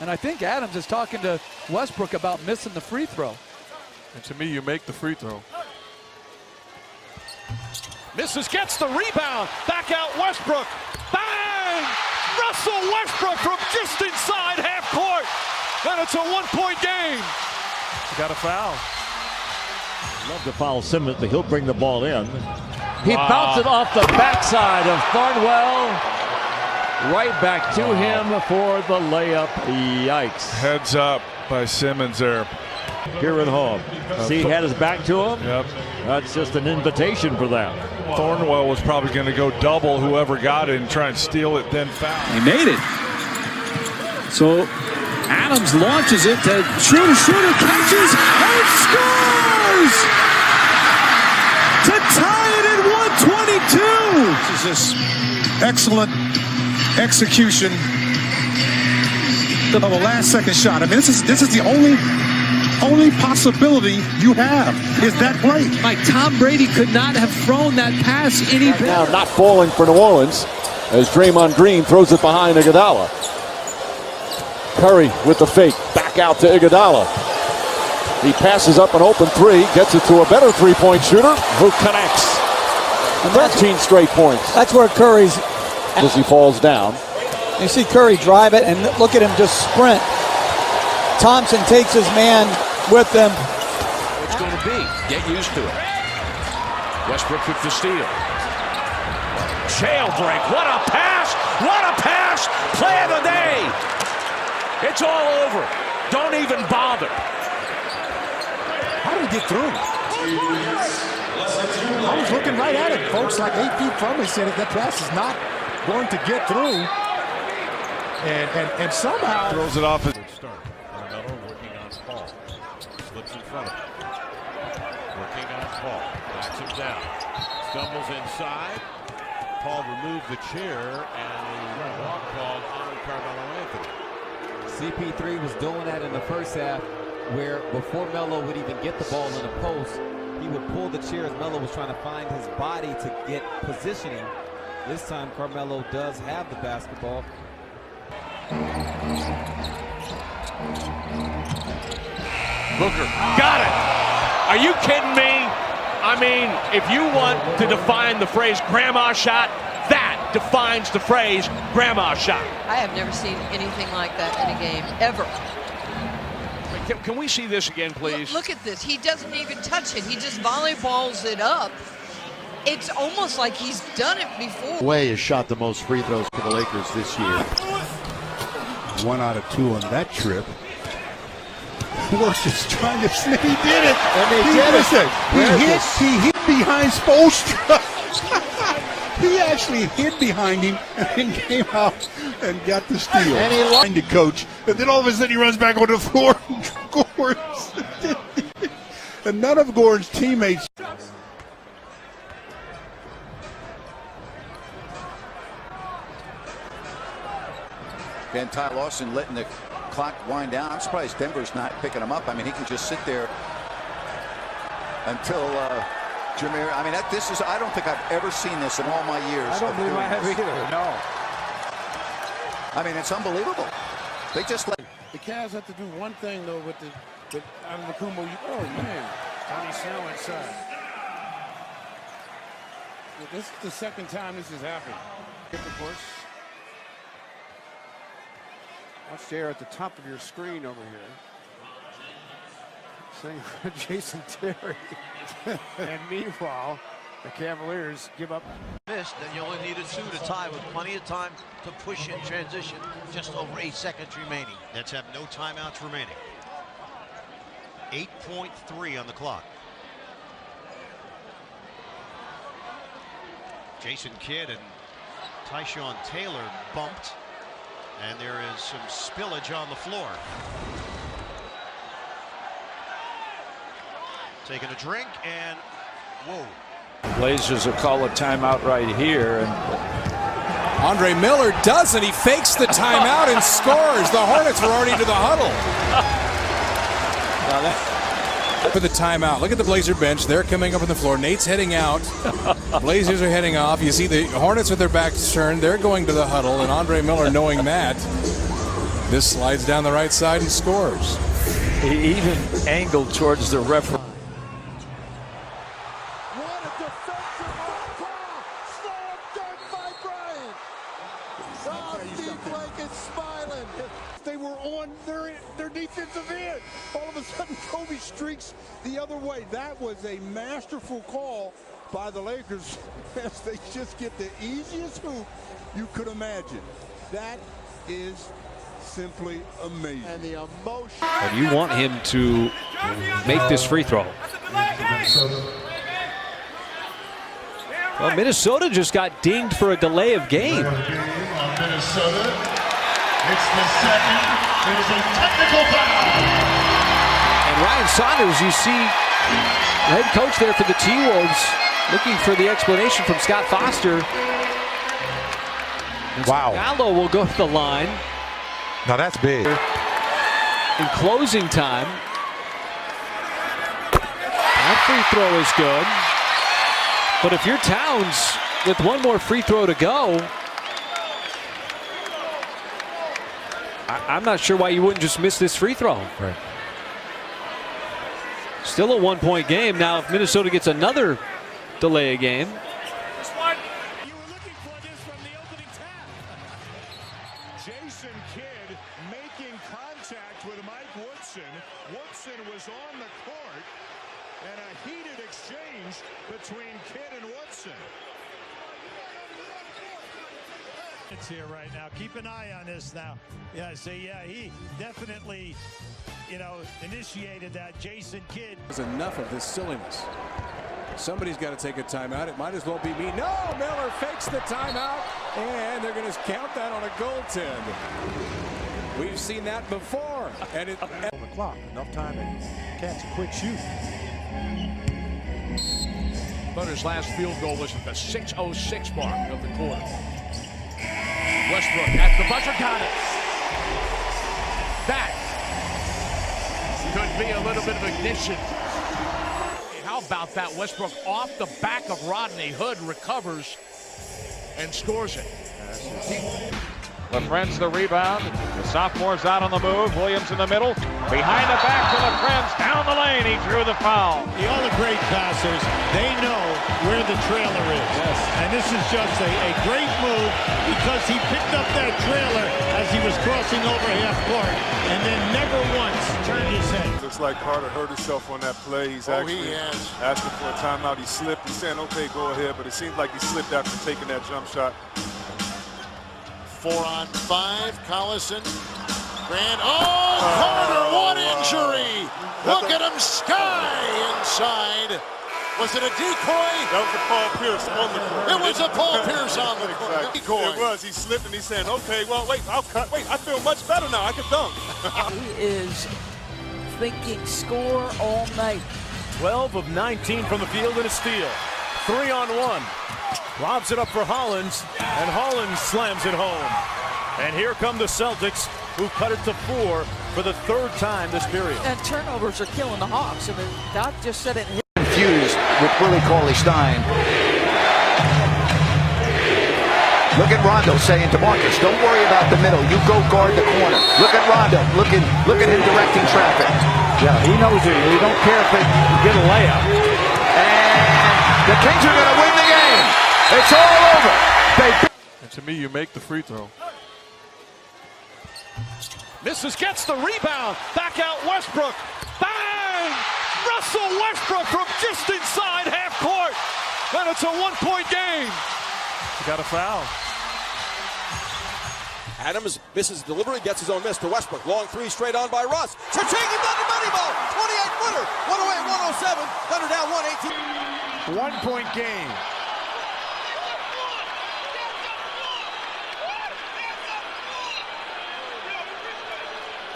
And I think Adams is talking to Westbrook about missing the free throw. And to me, you make the free throw. Misses, gets the rebound. Back out Westbrook. Bang! Russell Westbrook from just inside half court. And it's a one-point game. You got a foul. Love to foul Simmons, but he'll bring the ball in. He bounced it off the backside of Thornwell. Right back to him for the layup. Yikes. Heads up by Simmons there. Here at home. See, he had his back to him. Yep. That's just an invitation for them. Thornwell was probably going to go double whoever got it and try and steal it, then foul. He made it. So Adams launches it to shooter catches and scores to tie it at 122. This is just excellent execution of a last-second shot. I mean, this is the only possibility you have is that play. Like Tom Brady could not have thrown that pass any better. Now not falling for New Orleans as Draymond Green throws it behind Iguodala. Curry with the fake, back out to Iguodala. He passes up an open three, gets it to a better three-point shooter who connects. 13 straight points. That's where Curry's. As he falls down. You see Curry drive it, and look at him just sprint. Thompson takes his man with him. It's going to be. Get used to it. Westbrook with the steal. Jailbreak. What a pass! What a pass! Play of the day! It's all over. Don't even bother. How did he get through? I was looking right at it, folks, like 8 feet from me, said that pass is not going to get through. And somehow throws it off. Good start. Carmelo working on Paul. Slips in front of him. Working on Paul. Backs him down. Stumbles inside. Paul removed the chair and a walk called on Carmelo Anthony. CP3 was doing that in the first half, where before Melo would even get the ball in the post, he would pull the chair as Melo was trying to find his body to get positioning. This time Carmelo does have the basketball. Booker got it. Are you kidding me? I mean, if you want to define the phrase grandma shot, that defines the phrase grandma shot. I have never seen anything like that in a game, ever. Can we see this again, please? Look at this. He doesn't even touch it. He just volleyballs it up. It's almost like he's done it before. Way has shot the most free throws for the Lakers this year. 1 out of 2 on that trip. Work is trying to snip. He did it. And they did it. He hit behind Spoelstra. He actually hid behind him and then came out and got the steal. And he lined the coach. And then all of a sudden he runs back onto the floor and scores. And none of Gordon's teammates. And Ty Lawson letting the clock wind down. I'm surprised Denver's not picking him up. I mean, he can just sit there until Jameer. I mean, I don't think I've ever seen this in all my years. I don't believe I have either. No. I mean, it's unbelievable. They just let. The Cavs have to do one thing, though, with Antetokounmpo. Oh, man. Tony Snell inside. This is the second time this has happened. Of course. Watch there at the top of your screen over here. Saying Jason Terry. And meanwhile, the Cavaliers give up. Missed, and you only needed 2 to tie with plenty of time to push in transition. Just over 8 seconds remaining. Nets have no timeouts remaining. 8.3 on the clock. Jason Kidd and Tyshawn Taylor bumped. And there is some spillage on the floor. Taking a drink and whoa. Blazers will call a timeout right here. And Andre Miller doesn't. He fakes the timeout and scores. The Hornets were already to the huddle. For the timeout. Look at the Blazer bench. They're coming up on the floor. Nate's heading out. Blazers are heading off. You see the Hornets with their backs turned. They're going to the huddle. And Andre Miller, knowing that, This slides down the right side and scores. He even angled towards the referee. What a defensive call! Slam dunk by Bryant. Oh, Steve Blanket smiling. They were on their defensive end. All of a sudden, Kobe streaks the other way. That was a masterful call by the Lakers as they just get the easiest hoop you could imagine. That is simply amazing. And the emotion. And you want him to make this free throw. Well, Minnesota just got dinged for a delay of game. Minnesota. It's the second. There's a technical foul. And Ryan Saunders, you see, head coach there for the T-Wolves, looking for the explanation from Scott Foster. Wow. Gallo will go to the line. Now that's big. In closing time. That free throw is good. But if you're Towns with one more free throw to go, I'm not sure why you wouldn't just miss this free throw. Right. Still a one-point game. Now, if Minnesota gets another delay of game. You were looking for this from the opening tap. Jason Kidd making contact with Mike Woodson. Woodson was on the court, and a heated exchange between Kidd and Woodson. It's here right now. Keep an eye on this now. Yeah, he definitely, initiated that. Jason Kidd. There's enough of this silliness. Somebody's got to take a timeout. It might as well be me. No, Miller fakes the timeout, and they're going to count that on a goaltend. We've seen that before. And it on the clock. Enough time to catch a quick shoot. Butter's last field goal was at the 6:06 mark of the quarter. Westbrook at the buzzer, got it. That could be a little bit of ignition. How about that? Westbrook off the back of Rodney Hood, recovers and scores it. LaFrenz the rebound. The sophomore's out on the move. Williams in the middle. Behind the back to LaFrenz. Down the lane. He drew the foul. All the great passers, they know where the trailer is. Yes. And this is just a great move because he picked up that trailer as he was crossing over half court and then never once turned his head. Looks like Carter hurt himself on that play. He's actually asking for a timeout. He slipped. He's saying, okay, go ahead. But it seems like he slipped after taking that jump shot. 4-on-5, Collison. Grant, Carter, what injury! Look at him, sky inside. Was it a decoy? That was a Paul Pierce on the court. It was a Paul Pierce on the court. Decoy. It was. He slipped and he's saying, okay, well, wait, I'll cut. Wait, I feel much better now. I can dunk. He is thinking score all night. 12 of 19 from the field and a steal. 3-on-1. Lobs it up for Hollins, and Hollins slams it home. And here come the Celtics, who cut it to 4 for the third time this period. And turnovers are killing the Hawks. I mean, Doc just said it. Confused with Willie Cauley-Stein. Look at Rondo saying to Marcus, don't worry about the middle. You go guard the corner. Look at Rondo. Look at him directing traffic. Yeah, he knows it. He don't care if they get a layup. And the Kings are going to win the game. It's all over. And to me, you make the free throw. Misses, gets the rebound. Back out Westbrook. Bang! Russell Westbrook from just inside half court. And it's a one-point game. Got a foul. Adams misses delivery, gets his own miss to Westbrook. Long three straight on by Russ. Cha-ching, he got the money ball. 28-footer. 108-107. Thunder down 118. One-point game.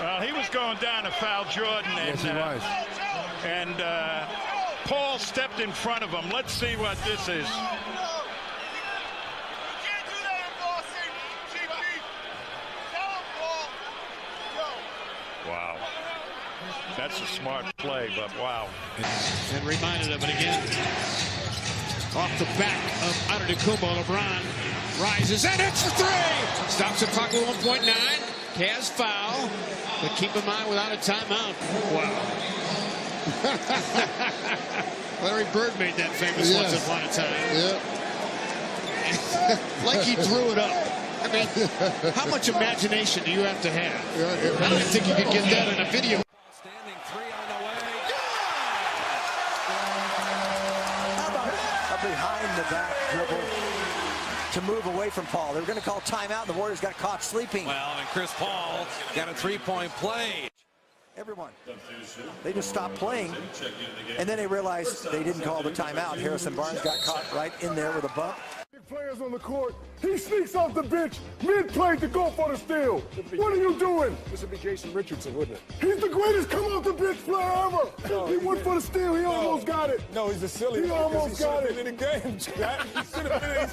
Well, he was going down to foul Jordan. And, Yes, he was. And Paul stepped in front of him. Let's see what this is. Wow. That's a smart play, but wow. And reminded of it again. Off the back of Antetokounmpo, LeBron rises and hits the three. Stops the clock with 1.9. Cavs foul, but keep in mind without a timeout. Wow. Larry Bird made that famous once upon a time. Yeah. Like he threw it up. I mean, how much imagination do you have to have? I don't think you could get that in a video. Standing three on the way. How about a behind the back dribble to move away from Paul? They were going to call timeout. The Warriors got caught sleeping. Well, and Chris Paul got a three-point play. Everyone. They just stopped playing, and then they realized they didn't call the timeout. Harrison Barnes got caught right in there with a bump. Players on the court. He sneaks off the bench mid-play to go for the steal. What are you doing? This would be Jason Richardson, wouldn't it? He's the greatest come off the bench player ever. No, he went for the steal. He almost got it. No, he's a silly. He almost got it in the game. He should have been.